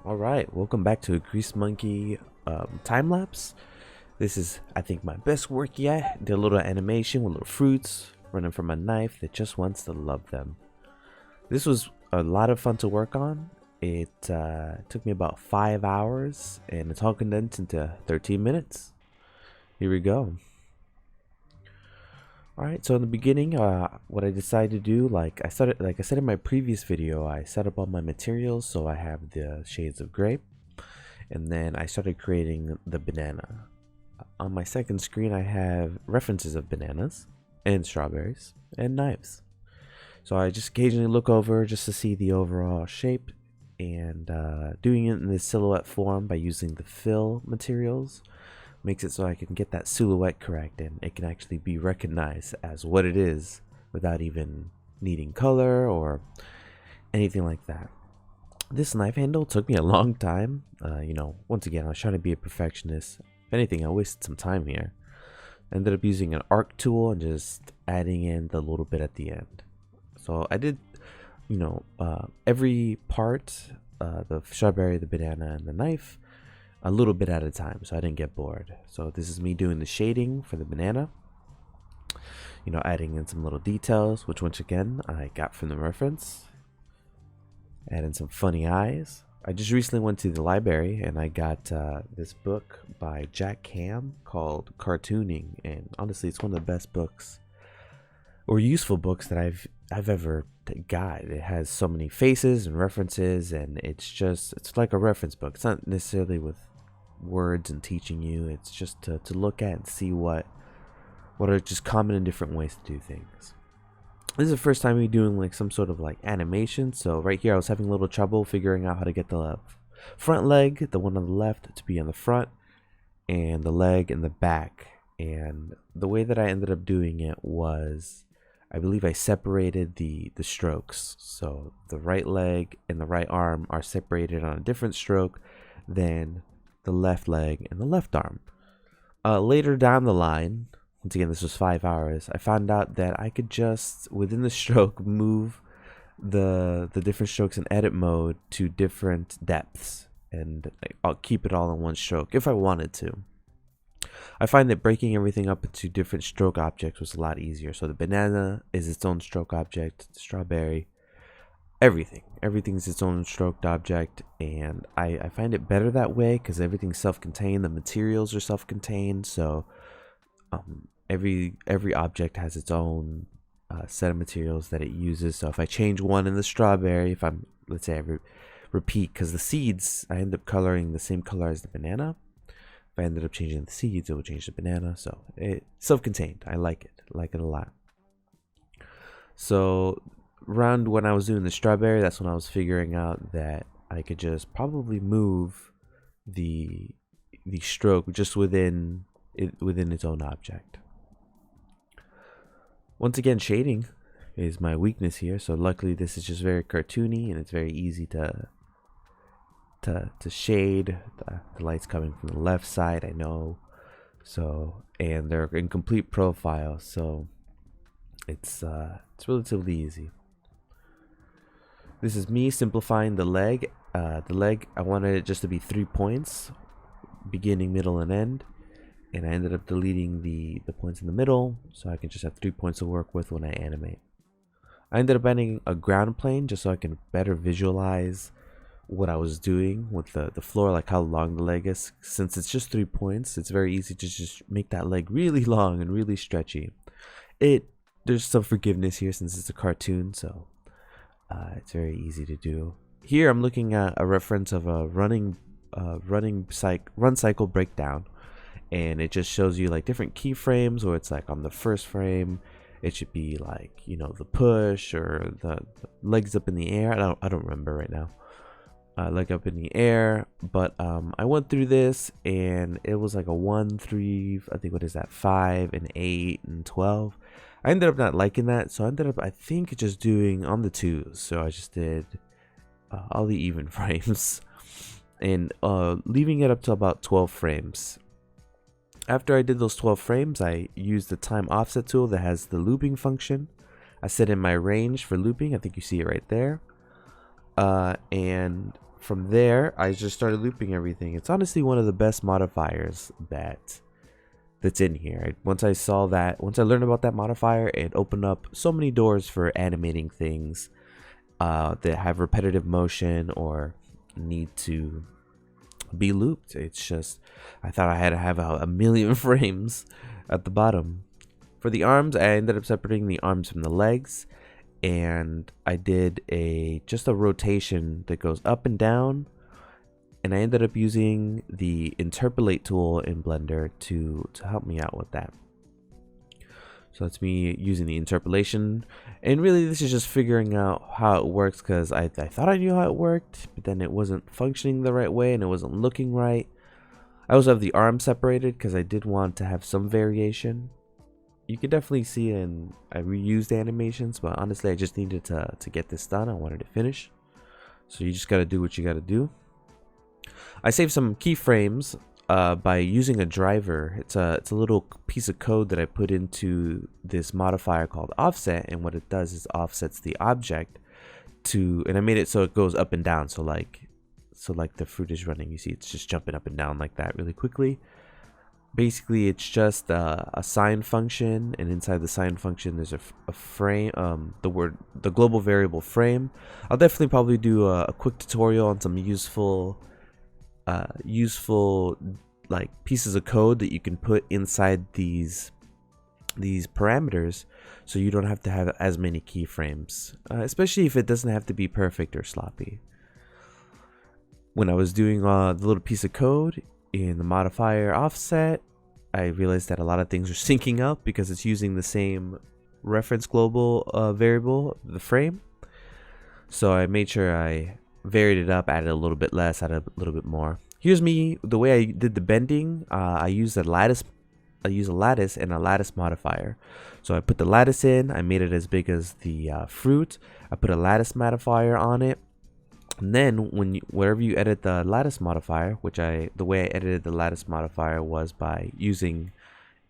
Alright, welcome back to a Grease Monkey time-lapse. This is, I think, my best work yet. Did a little animation with little fruits running from a knife that just wants to love them. This was a lot of fun to work on. It took me about 5 hours, and it's all condensed into 13 minutes. Here we go. Alright, so in the beginning, what I decided to do, like I said in my previous video, I set up all my materials, so I have the shades of gray, and then I started creating the banana. On my second screen, I have references of bananas, and strawberries, and knives. So I just occasionally look over just to see the overall shape, and doing it in this silhouette form by using the fill materials makes it so I can get that silhouette correct and it can actually be recognized as what it is without even needing color or anything like that. This knife handle took me a long time. Once again, I was trying to be a perfectionist. If anything, I wasted some time here. I ended up using an arc tool and just adding in the little bit at the end. So I did, every part, the strawberry, the banana, and the knife, a little bit at a time, so I didn't get bored. So this is me doing the shading for the banana, adding in some little details, which once again I got from the reference. Adding some funny eyes. I just recently went to the library and I got this book by Jack Ham called Cartooning, and honestly it's one of the best books or useful books that I've ever got. It has so many faces and references, and it's like a reference book. It's not necessarily with words and teaching you, it's just to look at and see what are just common and different ways to do things. This is the first time me doing like some sort of like animation, so right here I was having a little trouble figuring out how to get the front leg, the one on the left, to be on the front, and the leg in the back. And the way that I ended up doing it was, I believe I separated the strokes, so the right leg and the right arm are separated on a different stroke than the left leg and the left arm. Later down the line, once again this was 5 hours, I found out that I could just within the stroke move the different strokes in edit mode to different depths, and I'll keep it all in one stroke if I wanted to. I find that breaking everything up into different stroke objects was a lot easier. So the banana is its own stroke object, the strawberry, everything's its own stroked object, and I find it better that way because everything's self-contained. The materials are self-contained, so every object has its own set of materials that it uses. So if I change one in the strawberry, if I'm, let's say I repeat, because the seeds I end up coloring the same color as the banana. If I ended up changing the seeds, it would change the banana. So it's self-contained. I like it a lot. So around when I was doing the strawberry, that's when I was figuring out that I could just probably move the stroke just within its own object. Once again, shading is my weakness here, so luckily this is just very cartoony and it's very easy to shade. The light's coming from the left side, I know, so, and they're in complete profile, so it's relatively easy. This is me simplifying the leg. The leg, I wanted it just to be 3 points, beginning, middle, and end, and I ended up deleting the points in the middle, so I can just have 3 points to work with when I animate. I ended up adding a ground plane just so I can better visualize what I was doing with the floor, like how long the leg is. Since it's just 3 points, it's very easy to just make that leg really long and really stretchy. There's some forgiveness here since it's a cartoon, so it's very easy to do. Here I'm looking at a reference of a run cycle breakdown, and it just shows you like different keyframes, or it's like on the first frame it should be like, the push or the legs up in the air. I don't remember right now. Leg up in the air, but I went through this and it was like a 1, 3, I think, what is that, 5 and 8 and 12. I ended up not liking that, so I ended up, I think, just doing on the 2s. So I just did all the even frames and leaving it up to about 12 frames. After I did those 12 frames, I used the time offset tool that has the looping function. I set in my range for looping. I think you see it right there. And from there, I just started looping everything. It's honestly one of the best modifiers that's in here. Once I learned about that modifier, it opened up so many doors for animating things that have repetitive motion or need to be looped. It's just, I thought I had to have a million frames at the bottom. For the arms, I ended up separating the arms from the legs, and I did just a rotation that goes up and down, and I ended up using the interpolate tool in Blender to help me out with that. So that's me using the interpolation, and really this is just figuring out how it works, because I thought I knew how it worked, but then it wasn't functioning the right way and it wasn't looking right. I also have the arm separated because I did want to have some variation. You can definitely see I reused animations, but honestly I just needed to get this done. I wanted to finish. So you just got to do what you got to do. I saved some keyframes by using a driver. It's a little piece of code that I put into this modifier called offset, and what it does is offsets the object and I made it so it goes up and down. So like the fruit is running, you see it's just jumping up and down like that really quickly. Basically it's just a sine function, and inside the sine function there's a frame, the global variable frame. I'll definitely probably do a quick tutorial on some useful like pieces of code that you can put inside these parameters, so you don't have to have as many keyframes, especially if it doesn't have to be perfect or sloppy. When I was doing the little piece of code in the modifier offset, I realized that a lot of things are syncing up because it's using the same reference global variable, the frame. So I made sure I varied it up, added a little bit less, added a little bit more. Here's me, the way I did the bending. I use a lattice and a lattice modifier. So I put the lattice in, I made it as big as the fruit. I put a lattice modifier on it. And then wherever you edit the lattice modifier, the way I edited the lattice modifier was by using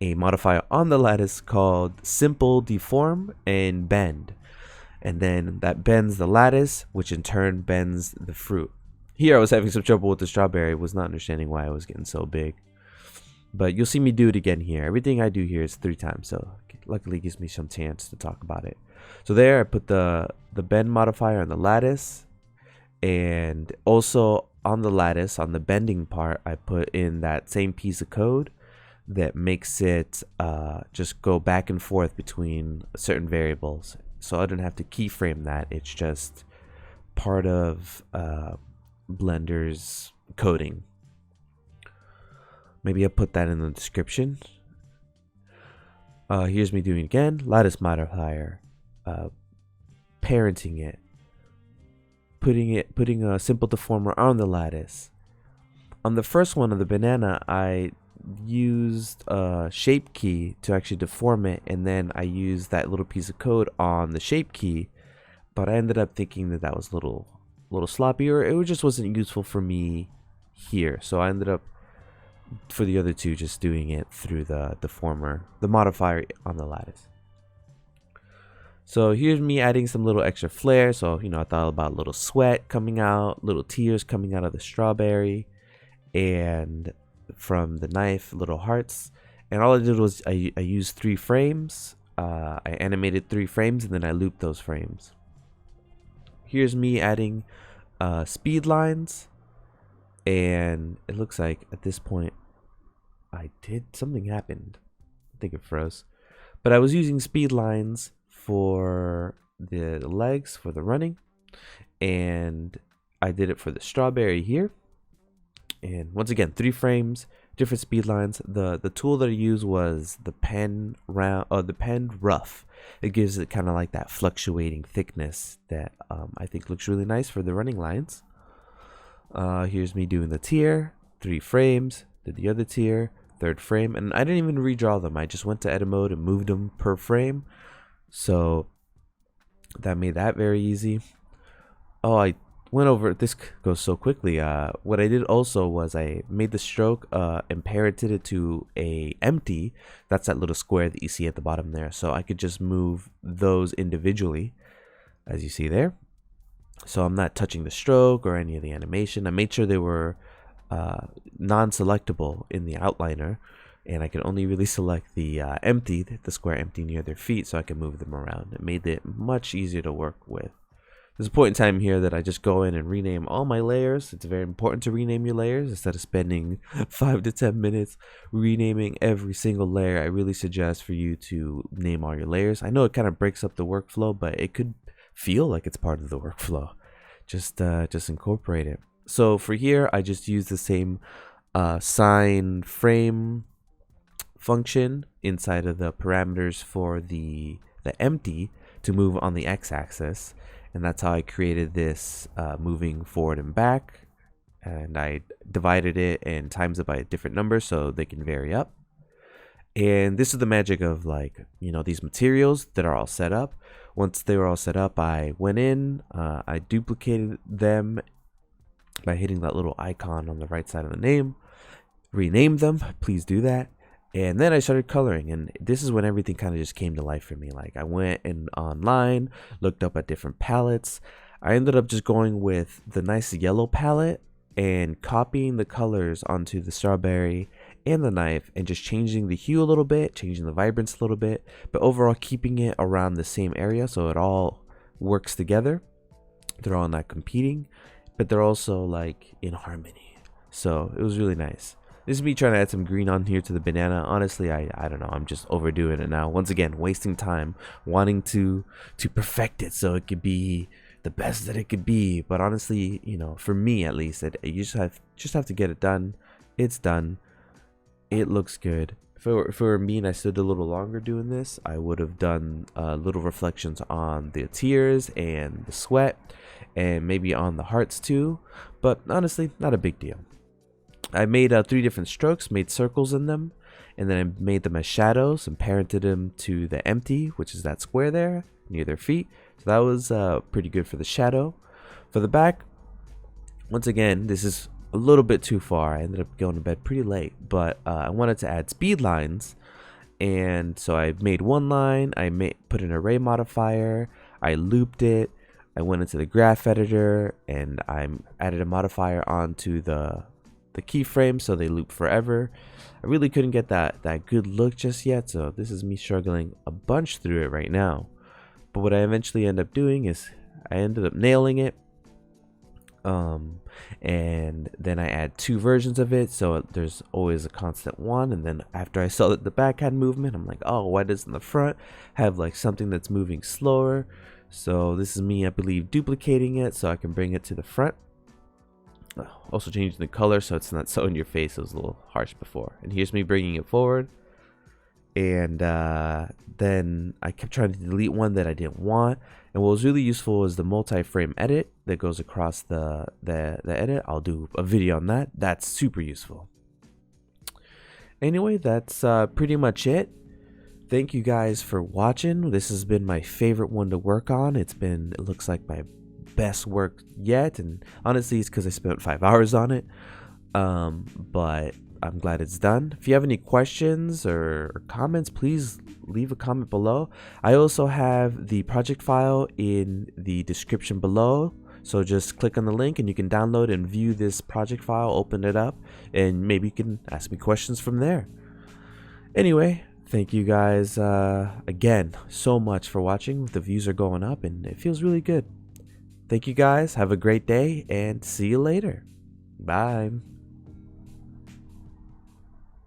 a modifier on the lattice called simple deform and bend. And then that bends the lattice, which in turn bends the fruit. Here I was having some trouble with the strawberry, was not understanding why it was getting so big. But you'll see me do it again here. Everything I do here is 3 times, so luckily it gives me some chance to talk about it. So there I put the bend modifier on the lattice, and also on the lattice, on the bending part, I put in that same piece of code that makes it just go back and forth between certain variables. So I don't have to keyframe that. It's just part of Blender's coding. Maybe I'll put that in the description. Here's me doing it again. Lattice modifier. Parenting it. Putting a simple deformer on the lattice. On the first one of the banana, I used a shape key to actually deform it, and then I used that little piece of code on the shape key, but I ended up thinking that was a little sloppy, or it just wasn't useful for me here. So I ended up, for the other two, just doing it through the deformer, the modifier on the lattice. So here's me adding some little extra flair. So, I thought about little sweat coming out, little tears coming out of the strawberry, and from the knife, little hearts. And all I did was I used 3 frames. I animated 3 frames, and then I looped those frames. Here's me adding speed lines, and it looks like at this point something happened. I think it froze, but I was using speed lines for the legs for the running, and I did it for the strawberry here. And once again, 3 frames, different speed lines. The tool that I used was the pen rough. It gives it kind of like that fluctuating thickness that I think looks really nice for the running lines. Here's me doing the tier, 3 frames, did the other tier, 3rd frame, and I didn't even redraw them. I just went to edit mode and moved them per frame. So that made that very easy. Oh, I went over, this goes so quickly. What I did also was I made the stroke and parented it to a empty. That's that little square that you see at the bottom there. So I could just move those individually, as you see there. so I'm not touching the stroke or any of the animation. I made sure they were non-selectable in the outliner, and I could only really select the the square empty near their feet, so I can move them around. It made it much easier to work with. There's a point in time here that I just go in and rename all my layers. It's very important to rename your layers instead of spending 5 to 10 minutes renaming every single layer. I really suggest for you to name all your layers. I know it kind of breaks up the workflow, but it could feel like it's part of the workflow. Just incorporate it. So for here, I just use the same sign frame function inside of the parameters for the empty to move on the x-axis, and that's how I created this moving forward and back, and I divided it and times it by a different number so they can vary up. And this is the magic of, like, you know, these materials that are all set up. Once they were all set up, I went in, I duplicated them by hitting that little icon on the right side of the name, renamed them, please do that. And then I started coloring, and this is when everything kind of just came to life for me. Like, I went in online, looked up at different palettes. I ended up just going with the nice yellow palette and copying the colors onto the strawberry and the knife and just changing the hue a little bit, changing the vibrance a little bit, but overall keeping it around the same area so it all works together. They're all not competing, but they're also like in harmony. So it was really nice. This is me trying to add some green on here to the banana. Honestly, I don't know. I'm just overdoing it now. Once again, wasting time, wanting to perfect it so it could be the best that it could be. But honestly, you know, for me at least, you just have to get it done. It's done. It looks good. If it were me and I stood a little longer doing this, I would have done little reflections on the tears and the sweat, and maybe on the hearts too. But honestly, not a big deal. I made 3 different strokes, made circles in them, and then I made them as shadows and parented them to the empty, which is that square there near their feet. So that was pretty good for the shadow. For the back, once again, this is a little bit too far. I ended up going to bed pretty late, but I wanted to add speed lines, and so I made one line. I put an array modifier. I looped it. I went into the graph editor and I added a modifier onto the keyframe so they loop forever. I really couldn't get that good look just yet, so this is me struggling a bunch through it right now. But what I eventually end up doing is I ended up nailing it, and then I add 2 versions of it, so there's always a constant one. And then after I saw that the back had movement, I'm like, oh, why doesn't the front have like something that's moving slower? So this is me, I believe, duplicating it so I can bring it to the front. Also changing the color so it's not so in your face. It was a little harsh before. And here's me bringing it forward. And then I kept trying to delete one that I didn't want. And what was really useful is the multi-frame edit that goes across the edit. I'll do a video on that. That's super useful. Anyway, that's pretty much it. Thank you guys for watching. This has been my favorite one to work on. It looks like my best work yet, and honestly it's because I spent 5 hours on it, but I'm glad it's done. If you have any questions or comments, please leave a comment below. I also have the project file in the description below, so just click on the link and you can download and view this project file, open it up, and maybe you can ask me questions from there. Anyway, thank you guys again so much for watching. The views are going up and it feels really good. Thank you guys. Have a great day and see you later. Bye.